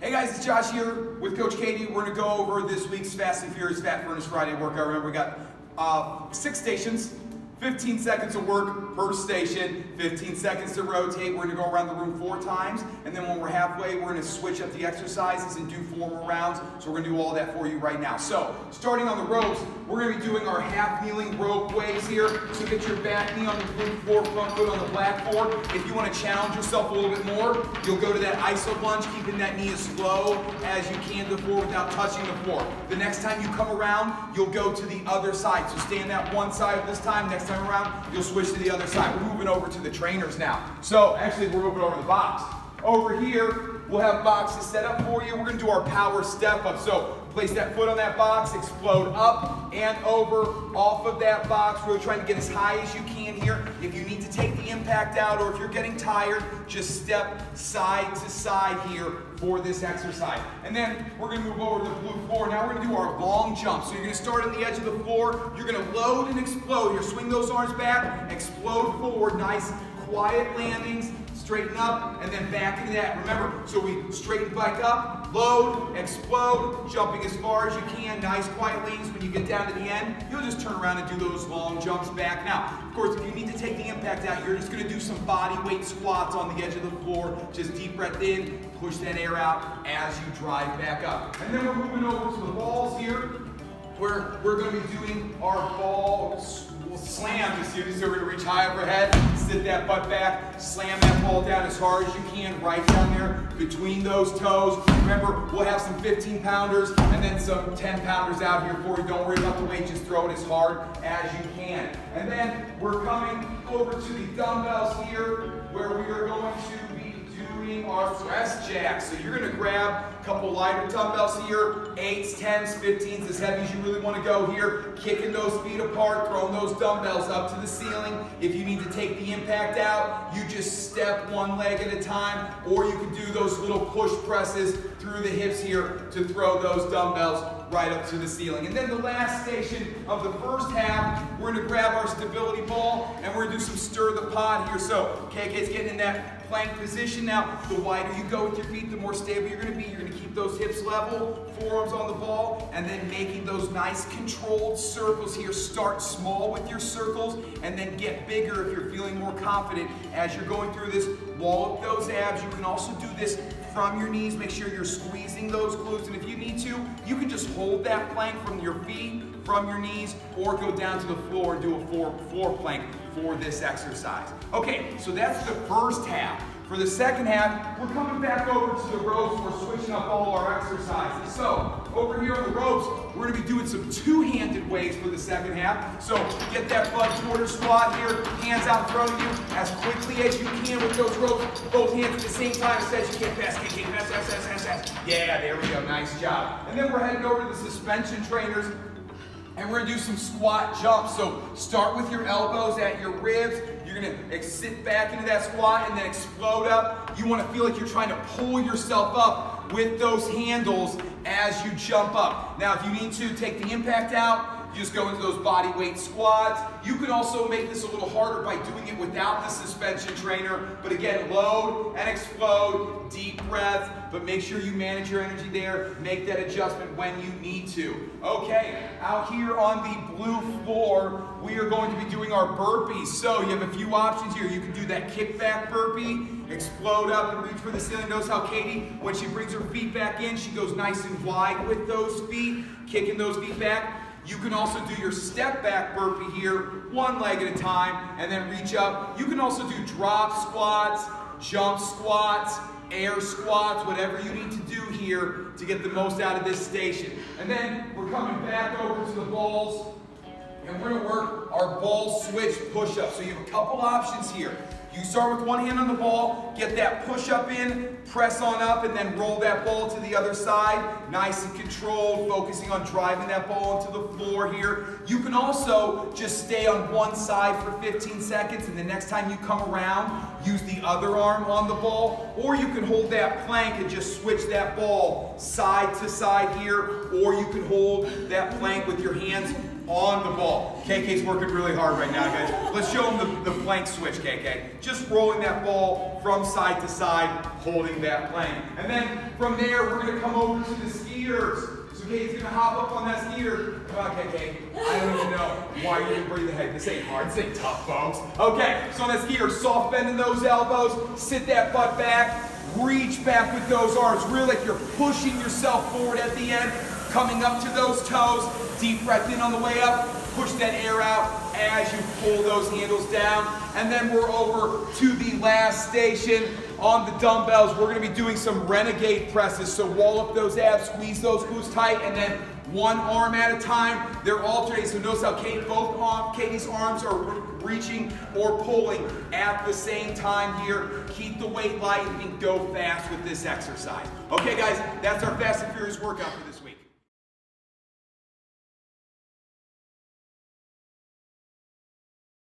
Hey guys, it's Josh here with Coach Katie. We're going to go over this week's Fast and Furious Fat Furnace Friday workout. Remember, we got 6 stations, 15 seconds of work per station, 15 seconds to rotate. We're going to go around the room 4 times, and then when we're halfway, we're going to switch up the exercises and do 4 more rounds. So we're going to do all that for you right now. So, starting on the ropes, we're going to be doing our half kneeling rope waves here. So get your back knee on the glute floor, front foot on the blackboard. If you want to challenge yourself a little bit more, you'll go to that iso lunge, keeping that knee as low as you can to the floor without touching the floor. The next time you come around, you'll go to the other side. So stay on that one side this time. Next time around, you'll switch to the other side. We're moving over to the trainers now. So actually, we're moving over to the box. Over here, we'll have boxes set up for you. We're going to do our power step up. So place that foot on that box, explode up and over off of that box. Really trying to get as high as you can here. If you need to take the impact out or if you're getting tired, just step side to side here for this exercise. And then we're going to move over to the glute floor. Now we're going to do our long jump. So you're going to start on the edge of the floor. You're going to load and explode here. Swing those arms back, explode forward. Nice quiet landings. Straighten up, and then back into that. Remember, so we straighten back up, load, explode, jumping as far as you can. Nice quiet landings. When you get down to the end, you'll just turn around and do those long jumps back. Now, of course, if you need to take the impact out, you're just going to do some body weight squats on the edge of the floor. Just deep breath in, push that air out as you drive back up. And then we're moving over to the balls here, where we're going to be doing our ball slam this year. So we're going to reach high overhead, sit that butt back, slam that ball down as hard as you can, right down there between those toes. Remember, we'll have some 15-pounders and then some 10-pounders out here for you. Don't worry about the weight, just throw it as hard as you can. And then we're coming over to the dumbbells here, where we are going to be doing our press jacks. So you're going to grab a couple lighter dumbbells here, 8s, 10s, 15s, as heavy as you really want to go here, kicking those feet apart, throwing those dumbbells up to the ceiling. If you need to take the impact out, you just step one leg at a time, or you can do those little push presses through the hips here to throw those dumbbells right up to the ceiling. And then the last station of the first half, we're going to grab our stability ball and we're going to do some stir the pot here. So KK's getting in that plank position. Now, the wider you go with your feet, the more stable you're going to be. You're going to keep those hips level, forearms on the ball, and then making those nice controlled circles here. Start small with your circles and then get bigger if you're feeling more confident as you're going through this. Wall up those abs. You can also do this from your knees. Make sure you're squeezing those glutes, and if you need to, you can just hold that plank from your feet, from your knees, or go down to the floor and do a floor plank for this exercise. Okay, so that's the first half. For the second half, we're coming back over to the ropes. We're switching up all our exercises. So, over here on the ropes, we're going to be doing some two-handed waves for the second half. So, get that butt quarter squat here, hands out in front of you, as quickly as you can with those ropes, both hands at the same time, as fast as you can, fast. Yeah, there we go, nice job. And then we're heading over to the suspension trainers, and we're going to do some squat jumps. So start with your elbows at your ribs. You're going to sit back into that squat and then explode up. You want to feel like you're trying to pull yourself up with those handles as you jump up. Now, if you need to take the impact out, you just go into those body weight squats. You can also make this a little harder by doing it without the suspension trainer. But again, load and explode, deep breath, but make sure you manage your energy there. Make that adjustment when you need to. Okay, out here on the blue floor, we are going to be doing our burpees. So you have a few options here. You can do that kickback burpee, explode up and reach for the ceiling. Notice how Katie, when she brings her feet back in, she goes nice and wide with those feet, kicking those feet back. You can also do your step back burpee here, one leg at a time, and then reach up. You can also do drop squats, jump squats, air squats, whatever you need to do here to get the most out of this station. And then we're coming back over to the balls, and we're going to work our ball switch push-up. So you have a couple options here. You start with one hand on the ball, get that push-up in, press on up, and then roll that ball to the other side. Nice and controlled, focusing on driving that ball into the floor here. You can also just stay on one side for 15 seconds, and the next time you come around, use the other arm on the ball, or you can hold that plank and just switch that ball side to side here, or you can hold that plank with your hands on the ball. KK's working really hard right now, guys. Let's show him the plank switch, KK. Just rolling that ball from side to side, holding that plank. And then from there, we're gonna come over to the skiers. So KK's gonna hop up on that skier. Come on, KK. I don't even know why you didn't breathe ahead. This ain't hard, this ain't tough, folks. Okay, so on that skier, soft bend in those elbows, sit that butt back, reach back with those arms. Really like you're pushing yourself forward at the end, coming up to those toes. Deep breath in on the way up, push that air out as you pull those handles down. And then we're over to the last station on the dumbbells. We're gonna be doing some renegade presses. So wall up those abs, squeeze those glutes tight, and then one arm at a time. They're alternating, so notice how Katie's arms are reaching or pulling at the same time here. Keep the weight light and go fast with this exercise. Okay guys, that's our Fast and Furious workout for this week.